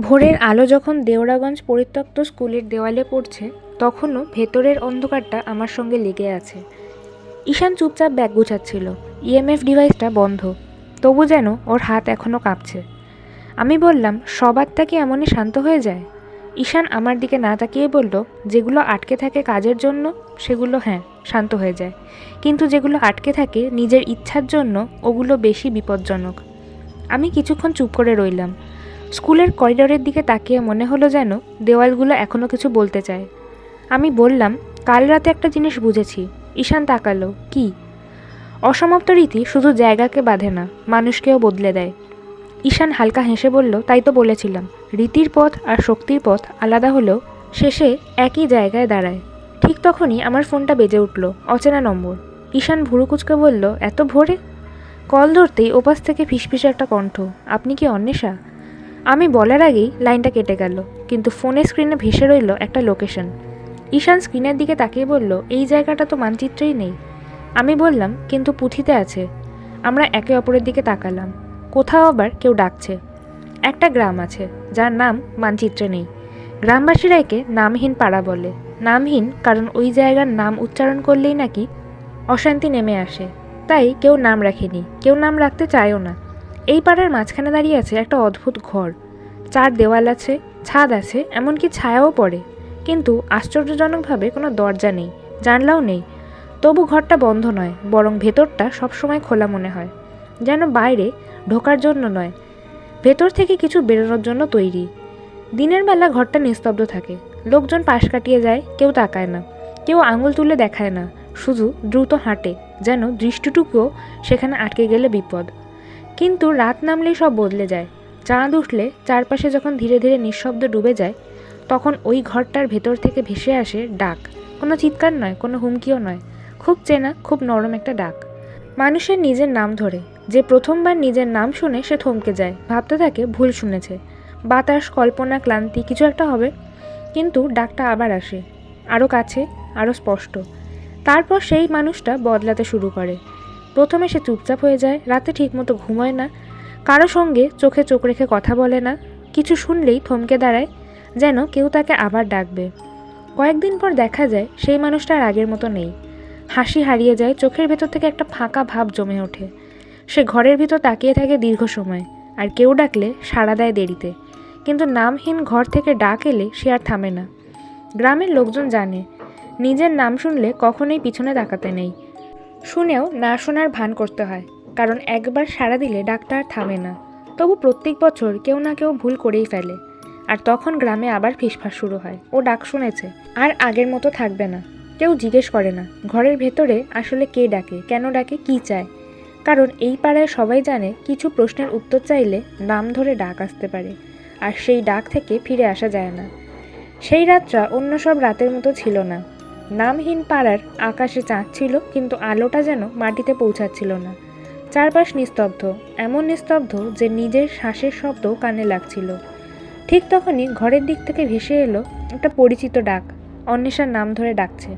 ভোরের আলো যখন দেওরাগঞ্জ পরিত্যক্ত স্কুলের দেওয়ালে পড়ছে, তখনও ভেতরের অন্ধকারটা আমার সঙ্গে লেগে আছে। ঈশান চুপচাপ ব্যাগ গুছাচ্ছিল। ইএমএফ ডিভাইসটা বন্ধ, তবু যেন ওর হাত এখনও কাঁপছে। আমি বললাম, সবারটা কি এমনই শান্ত হয়ে যায়? ঈশান আমার দিকে না তাকিয়ে বলল, যেগুলো আটকে থাকে কাজের জন্য সেগুলো হ্যাঁ শান্ত হয়ে যায়, কিন্তু যেগুলো আটকে থাকে নিজের ইচ্ছার জন্য ওগুলো বেশি বিপজ্জনক। আমি কিছুক্ষণ চুপ করে রইলাম। স্কুলের করিডোরের দিকে তাকিয়ে মনে হলো যেন দেওয়ালগুলো এখনও কিছু বলতে চায়। আমি বললাম, কাল রাতে একটা জিনিস বুঝেছি। ঈশান তাকালো, কি? অসমাপ্ত রীতি শুধু জায়গাকে বাঁধে না, মানুষকেও বদলে দেয়। ঈশান হালকা হেসে বলল, তাই তো বলেছিলাম, রীতির পথ আর শক্তির পথ আলাদা হলেও শেষে একই জায়গায় দাঁড়ায়। ঠিক তখনই আমার ফোনটা বেজে উঠল, অচেনা নম্বর। ঈশান ভুরু কুঁচকে বলল, এত ভোরে? কল ধরতেই ওপাশ থেকে ফিসফিসে একটা কণ্ঠ, আপনি কি অন্বেষা? আমি বলার আগেই লাইনটা কেটে গেল, কিন্তু ফোনের স্ক্রিনে ভেসে রইল একটা লোকেশন। ঈশান স্ক্রিনের দিকে তাকিয়ে বলল, এই জায়গাটা তো মানচিত্রেই নেই। আমি বললাম, কিন্তু পুঁথিতে আছে। আমরা একে অপরের দিকে তাকালাম। কোথাও আবার কেউ ডাকছে। একটা গ্রাম আছে যার নাম মানচিত্রে নেই। গ্রামবাসীরা একে নামহীন পাড়া বলে। নামহীন কারণ ওই জায়গার নাম উচ্চারণ করলেই নাকি অশান্তি নেমে আসে, তাই কেউ নাম রাখেনি, কেউ নাম রাখতে চায়ও না। এই পাড়ার মাঝখানে দাঁড়িয়ে আছে একটা অদ্ভুত ঘর। 4 দেওয়াল আছে, ছাদ আছে, এমনকি ছায়াও পড়ে, কিন্তু আশ্চর্যজনকভাবে কোনো দরজা নেই, জানলাও নেই। তবু ঘরটা বন্ধ নয়, বরং ভেতরটা সবসময় খোলা মনে হয়, যেন বাইরে ঢোকার জন্য নয়, ভেতর থেকে কিছু বেরোনোর জন্য তৈরি। দিনের বেলা ঘরটা নিস্তব্ধ থাকে। লোকজন পাশ কাটিয়ে যায়, কেউ তাকায় না, কেউ আঙুল তুলে দেখায় না, শুধু দ্রুত হাঁটে, যেন দৃষ্টিটুকুও সেখানে আটকে গেলে বিপদ। কিন্তু রাত নামলেই সব বদলে যায়। চাঁদ উঠলে চারপাশে যখন ধীরে ধীরে নিঃশব্দ ডুবে যায়, তখন ওই ঘরটার ভেতর থেকে ভেসে আসে ডাক। কোনো চিৎকার নয়, কোনো হুমকিও নয়, খুব চেনা, খুব নরম একটা ডাক। মানুষের নিজের নাম ধরে। যে প্রথমবার নিজের নাম শুনে সে থমকে যায়, ভাবতে থাকে ভুল শুনেছে। বাতাস, কল্পনা, ক্লান্তি কিছু একটা হবে, কিন্তু ডাকটা আবার আসে, আরও কাছে, আরও স্পষ্ট। তারপর সেই মানুষটা বদলাতে শুরু করে। প্রথমে সে চুপচাপ হয়ে যায়, রাতে ঠিকমতো ঘুমোয় না, কারো সঙ্গে চোখে চোখ রেখে কথা বলে না, কিছু শুনলেই থমকে দাঁড়ায়, যেন কেউ তাকে আবার ডাকবে। কয়েকদিন পর দেখা যায় সেই মানুষটা আর আগের মতো নেই। হাসি হারিয়ে যায়, চোখের ভেতর থেকে একটা ফাঁকা ভাব জমে ওঠে। সে ঘরের ভিতর তাকিয়ে থাকে দীর্ঘ সময়, আর কেউ ডাকলে সাড়া দেয় দেরিতে। কিন্তু নামহীন ঘর থেকে ডাক এলে সে আর থামে না। গ্রামের লোকজন জানে, নিজের নাম শুনলে কখনোই পিছনে তাকাতে নেই। শুনেও না শোনার ভান করতে হয়, কারণ একবার সাড়া দিলে ডাকটা আর থামে না। তবু প্রত্যেক বছর কেউ না কেউ ভুল করেই ফেলে, আর তখন গ্রামে আবার ফিসফাস শুরু হয়, ও ডাক শুনেছে, আর আগের মতো থাকবে না। কেউ জিজ্ঞেস করে না ঘরের ভেতরে আসলে কে ডাকে, কেন ডাকে, কী চায়। কারণ এই পাড়ায় সবাই জানে, কিছু প্রশ্নের উত্তর চাইলে নাম ধরে ডাক আসতে পারে, আর সেই ডাক থেকে ফিরে আসা যায় না। সেই রাতটা অন্য সব রাতের মতো ছিল না। নামহীন পাড়ার আকাশে চাঁদ ছিল, কিন্তু আলোটা যেন মাটিতে পৌঁছাচ্ছিল না। চারপাশ নিস্তব্ধ, এমন নিস্তব্ধ যে নিজের শ্বাসের শব্দ কানে লাগছিল। ঠিক তখনই ঘরের দিক থেকে ভেসে এলো একটা পরিচিত ডাক, অন্বেষার নাম ধরে ডাকছে।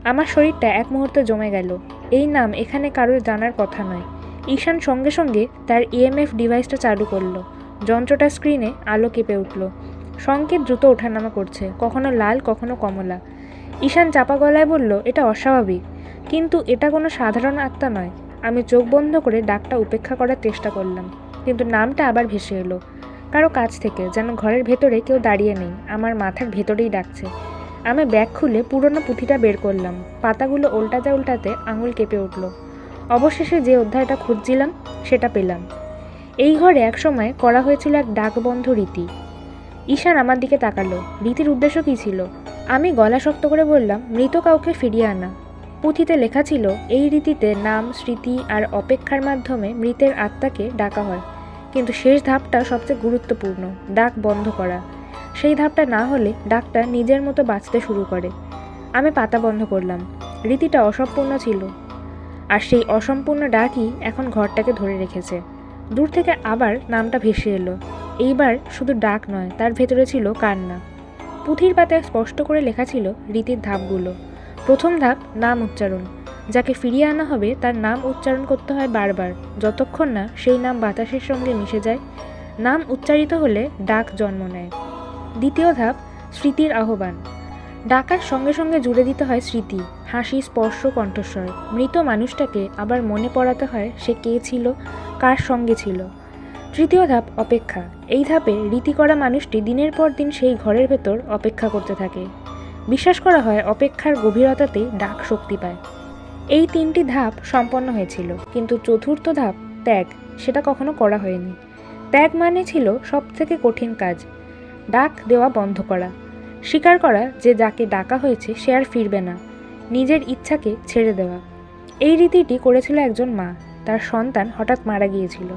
আমার শরীরটা এক মুহূর্তে জমে গেল। এই নাম এখানে কারোর জানার কথা নয়। ঈশান সঙ্গে সঙ্গে তার ইএমএফ ডিভাইসটা চালু করলো। যন্ত্রটার স্ক্রিনে আলো কেঁপে উঠল। সংকেত দ্রুত ওঠানামা করছে, কখনো লাল, কখনো কমলা। ঈশান চাপা গলায় বলল, এটা অস্বাভাবিক, কিন্তু এটা কোনো সাধারণ আত্মা নয়। আমি চোখ বন্ধ করে ডাকটা উপেক্ষা করার চেষ্টা করলাম, কিন্তু নামটা আবার ভেসে এলো কারো কাছ থেকে, যেন ঘরের ভেতরে কেউ দাঁড়িয়ে নেই, আমার মাথার ভেতরেই ডাকছে। আমি ব্যাগ খুলে পুরনো পুঁথিটা বের করলাম। পাতাগুলো উল্টাতে উল্টাতে আঙুল কেঁপে উঠল। অবশেষে যে অধ্যায়টা খুঁজছিলাম সেটা পেলাম। এই ঘরে একসময় করা হয়েছিল এক ডাকবন্ধ রীতি। ঈশান আমার দিকে তাকালো। রীতির উদ্দেশ্য কী ছিল? আমি গলা শক্ত করে বললাম, মৃত কাউকে ফিরিয়ে আনা। পুঁথিতে লেখা ছিল, এই রীতিতে নাম, স্মৃতি আর অপেক্ষার মাধ্যমে মৃতের আত্মাকে ডাকা হয়, কিন্তু শেষ ধাপটা সবচেয়ে গুরুত্বপূর্ণ, ডাক বন্ধ করা। সেই ধাপটা না হলে ডাকটা নিজের মতো বাঁচতে শুরু করে। আমি পাতা বন্ধ করলাম। রীতিটা অসম্পূর্ণ ছিল, আর সেই অসম্পূর্ণ ডাকই এখন ঘরটাকে ধরে রেখেছে। দূর থেকে আবার নামটা ভেসে এলো। এইবার শুধু ডাক নয়, তার ভেতরে ছিল কান্না। পুঁথির পাতায় স্পষ্ট করে লেখা ছিল রীতির ধাপগুলো। প্রথম ধাপ, নাম উচ্চারণ। যাকে ফিরিয়ে আনা হবে তার নাম উচ্চারণ করতে হয় বারবার, যতক্ষণ না সেই নাম বাতাসের সঙ্গে মিশে যায়, নাম উচ্চারিত হলে ডাক জন্ম নেয়। দ্বিতীয় ধাপ, স্মৃতির আহ্বান। ডাকার সঙ্গে সঙ্গে জুড়ে দিতে হয় স্মৃতি, হাসি, স্পর্শ, কণ্ঠস্বর। মৃত মানুষটাকে আবার মনে পড়াতে হয় সে কে ছিল, কার সঙ্গে ছিল। তৃতীয় ধাপ, অপেক্ষা। এই ধাপে রীতি করা মানুষটি দিনের পর দিন সেই ঘরের ভেতর অপেক্ষা করতে থাকে। বিশ্বাস করা হয় অপেক্ষার গভীরতাতেই ডাক শক্তি পায়। এই 3টি ধাপ সম্পন্ন হয়েছিল, কিন্তু চতুর্থ ধাপ, ত্যাগ, সেটা কখনো করা হয়নি। ত্যাগ মানে ছিল সবথেকে কঠিন কাজ, ডাক দেওয়া বন্ধ করা, স্বীকার করা যে যাকে ডাকা হয়েছে সে আর ফিরবে না, নিজের ইচ্ছাকে ছেড়ে দেওয়া। এই রীতিটি করেছিল একজন মা। তার সন্তান হঠাৎ মারা গিয়েছিল।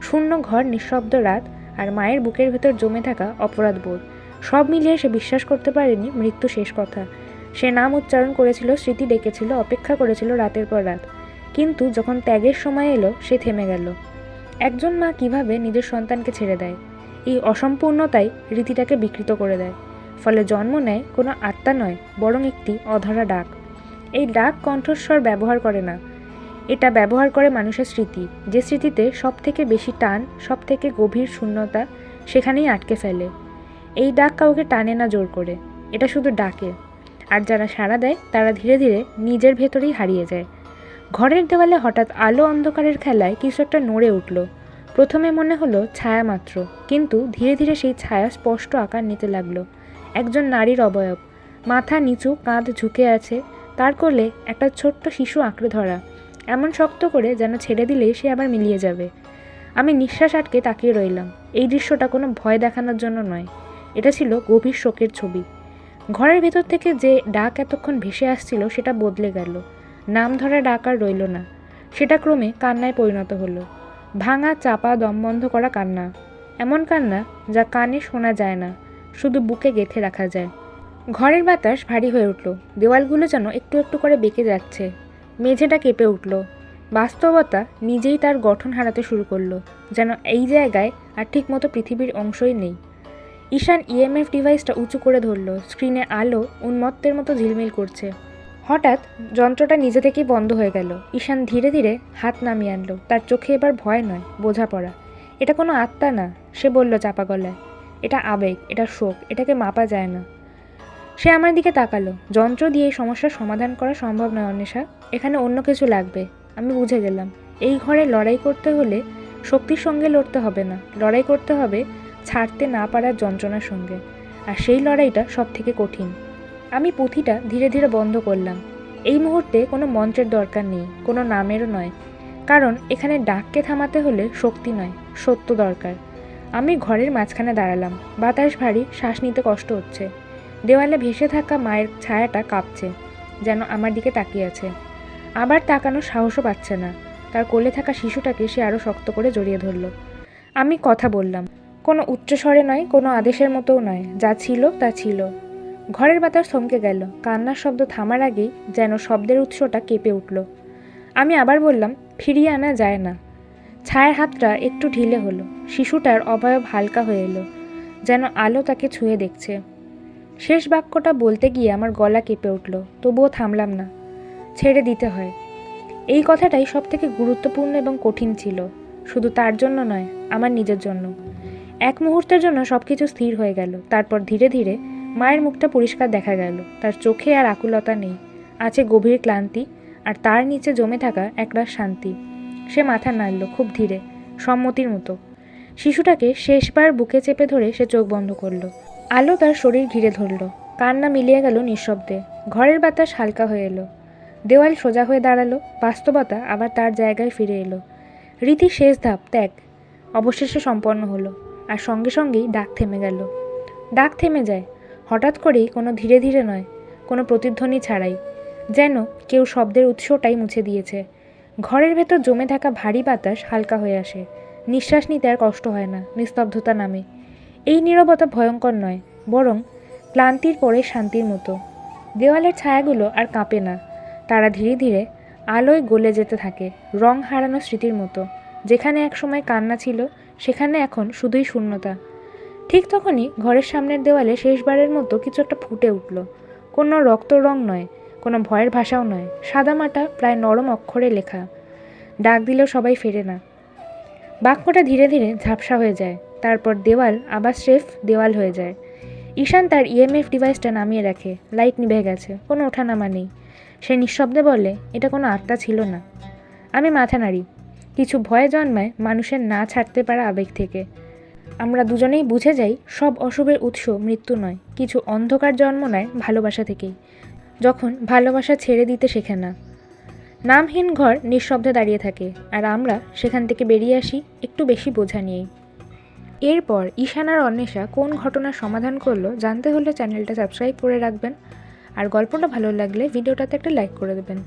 শূন্য ঘর, নিঃশব্দ রাত, আর মায়ের বুকের ভেতর জমে থাকা অপরাধবোধ, সব মিলিয়ে সে বিশ্বাস করতে পারেনি মৃত্যু শেষ কথা। সে নাম উচ্চারণ করেছিল, স্মৃতি ডেকেছিল, অপেক্ষা করেছিল রাতের পর রাত, কিন্তু যখন ত্যাগের সময় এলো সে থেমে গেল। একজন মা কিভাবে নিজের সন্তানকে ছেড়ে দেয়? এই অসম্পূর্ণতাই রীতিটাকে বিকৃত করে দেয়। ফলে জন্ম নেয় কোনো আত্মা নয়, বরং একটি অধরা ডাক। এই ডাক কণ্ঠস্বর ব্যবহার করে না, এটা ব্যবহার করে মানুষের স্মৃতি। যে স্মৃতিতে সব থেকে বেশি টান, সব থেকে গভীর শূন্যতা, সেখানেই আটকে ফেলে। এই ডাক কাউকে টানে না জোর করে, এটা শুধু ডাকে। আর যারা সাড়া দেয় তারা ধীরে ধীরে নিজের ভেতরেই হারিয়ে যায়। ঘরের দেওয়ালে হঠাৎ আলো অন্ধকারের খেলায় কিছু একটা নড়ে উঠল। প্রথমে মনে হলো ছায়া মাত্র, কিন্তু ধীরে ধীরে সেই ছায়া স্পষ্ট আকার নিতে লাগলো। একজন নারীর অবয়ব, মাথা নিচু, কাঁধ ঝুঁকে আছে, তার কোলে একটা ছোট্ট শিশু আঁকড়ে ধরা, এমন শক্ত করে যেন ছেড়ে দিলেই সে আবার মিলিয়ে যাবে। আমি নিঃশ্বাস আটকে তাকিয়ে রইলাম। এই দৃশ্যটা কোনো ভয় দেখানোর জন্য নয়, এটা ছিল গভীর শোকের ছবি। ঘরের ভেতর থেকে যে ডাক এতক্ষণ ভেসে আসছিল সেটা বদলে গেল। নাম ধরা ডাক আর রইল না, সেটা ক্রমে কান্নায় পরিণত হলো। ভাঙা, চাপা, দম বন্ধ করা কান্না। এমন কান্না যা কানে শোনা যায় না, শুধু বুকে গেঁথে রাখা যায়। ঘরের বাতাস ভারী হয়ে উঠল, দেওয়ালগুলো যেন একটু একটু করে বেঁকে যাচ্ছে, মেঝেটা কেঁপে উঠল। বাস্তবতা নিজেই তার গঠন হারাতে শুরু করলো, যেন এই জায়গায় আর ঠিকমতো পৃথিবীর অংশই নেই। ঈশান ইএমএফ ডিভাইসটা উঁচু করে ধরল। স্ক্রিনে আলো উন্মত্তের মতো ঝিলমিল করছে। হঠাৎ যন্ত্রটা নিজে থেকেই বন্ধ হয়ে গেল। ঈশান ধীরে ধীরে হাত নামিয়ে আনলো। তার চোখে এবার ভয় নয়, বোঝাপড়া। এটা কোনো আত্মা না, সে বলল চাপা গলায়। এটা আবেগ, এটা শোক, এটাকে মাপা যায় না। সে আমার দিকে তাকালো। যন্ত্র দিয়ে এই সমস্যার সমাধান করা সম্ভব নয় অন্বেষা, এখানে অন্য কিছু লাগবে। আমি বুঝে গেলাম, এই ঘরে লড়াই করতে হলে শক্তির সঙ্গে লড়তে হবে না, লড়াই করতে হবে ছাড়তে না পারার যন্ত্রণার সঙ্গে। আর সেই লড়াইটা সব থেকে কঠিন। আমি পুঁথিটা ধীরে ধীরে বন্ধ করলাম। এই মুহূর্তে কোনো মন্ত্রের দরকার নেই, কোনো নামেরও নয়, কারণ এখানে ডাককে থামাতে হলে শক্তি নয়, সত্য দরকার। আমি ঘরের মাঝখানে দাঁড়ালাম। বাতাস ভারী, শ্বাস নিতে কষ্ট হচ্ছে। দেওয়ালে ভেসে থাকা মায়ের ছায়াটা কাঁপছে, যেন আমার দিকে তাকিয়ে আছে। আবার তাকানোর সাহসও পাচ্ছে না। তার কোলে থাকা শিশুটাকে সে আরও শক্ত করে জড়িয়ে ধরল। আমি কথা বললাম, কোনো উচ্চস্বরে নয়, কোনো আদেশের মতোও নয়, যা ছিল তা ছিল। ঘরের বাতাস থমকে গেল। কান্নার শব্দ থামার আগেই যেন শব্দের উৎসটা কেঁপে উঠল। আমি আবার বললাম, ফিরিয়ে আনা যায় না। ছায়ের হাতটা একটু ঢিলে হলো। শিশুটার অবয়ব হালকা হয়ে এলো, যেন আলো তাকে ছুঁয়ে দেখছে। শেষ বাক্যটা বলতে গিয়ে আমার গলা কেঁপে উঠল, তবুও থামলাম না। ছেড়ে দিতে হয়, এই কথাটাই সব থেকে গুরুত্বপূর্ণ এবং কঠিন ছিল। শুধু তার জন্য নয়, আমার নিজের জন্য। এক মুহূর্তের জন্য সব কিছু স্থির হয়ে গেল। তারপর ধীরে ধীরে মায়ের মুখটা পরিষ্কার দেখা গেল। তার চোখে আর আকুলতা নেই, আছে গভীর ক্লান্তি, আর তার নিচে জমে থাকা একরাশ শান্তি। সে মাথা নাড়ল, খুব ধীরে, সম্মতির মতো। শিশুটাকে শেষবার বুকে চেপে ধরে সে চোখ বন্ধ করলো। আলো তার শরীর ঘিরে ধরল। কান্না মিলিয়ে গেল নিঃশব্দে। ঘরের বাতাস হালকা হয়ে এলো। দেওয়াল সোজা হয়ে দাঁড়ালো। বাস্তবতা আবার তার জায়গায় ফিরে এলো। রীতির শেষ ধাপ, ত্যাগ, অবশেষে সম্পন্ন হলো। আর সঙ্গে সঙ্গেই ডাক থেমে গেল। ডাক থেমে যায় হঠাৎ করেই, কোনো ধীরে ধীরে নয়, কোনো প্রতিধ্বনি ছাড়াই। যেন কেউ শব্দের উৎসটাই মুছে দিয়েছে। ঘরের ভেতর জমে থাকা ভারী বাতাস হালকা হয়ে আসে। নিঃশ্বাস নিতে আর কষ্ট হয় না, নিস্তব্ধতা নামে। এই নীরবতা ভয়ঙ্কর নয়, বরং ক্লান্তির পরে শান্তির মতো। দেওয়ালের ছায়াগুলো আর কাঁপে না, তারা ধীরে ধীরে আলোয় গলে যেতে থাকে, রং হারানো স্মৃতির মতো। যেখানে একসময় কান্না ছিল, সেখানে এখন শুধুই শূন্যতা। ঠিক তখনই ঘরের সামনের দেওয়ালে শেষবারের মতো কিছু একটা ফুটে উঠল। কোনো রক্ত রং নয়, কোনো ভয়ের ভাষাও নয়, সাদামাটা প্রায় নরম অক্ষরে লেখা, ডাক দিলেও সবাই ফেরে না। বাক্যটা ধীরে ধীরে ঝাপসা হয়ে যায়, তারপর দেওয়াল আবার স্রেফ দেওয়াল হয়ে যায়। ঈশান তার ইএমএফ ডিভাইসটা নামিয়ে রাখে। লাইট নিভে গেছে, কোনো ওঠানামা নেই। সে নিঃশব্দে বলে, এটা কোনো আত্মা ছিল না। আমি মাথা নাড়ি। কিছু ভয় জন্মায় মানুষের না ছাড়তে পারা আবেগ থেকে। আমরা দুজনেই বুঝে যাই সব অশুভের উৎস মৃত্যু নয়, কিছু অন্ধকার জন্ম নেয় ভালোবাসা থেকেই, যখন ভালোবাসা ছেড়ে দিতে শেখে না। নামহীন ঘর নিঃশব্দে দাঁড়িয়ে থাকে, আর আমরা সেখান থেকে বেরিয়ে আসি একটু বেশি বোঝা নিয়েই। এরপর ঈশান আর অন্বেষা কোন ঘটনার সমাধান করলো জানতে হলে চ্যানেলটা সাবস্ক্রাইব করে রাখবেন, আর গল্পটা ভালো লাগলে ভিডিওটাতে একটা লাইক করে দেবেন।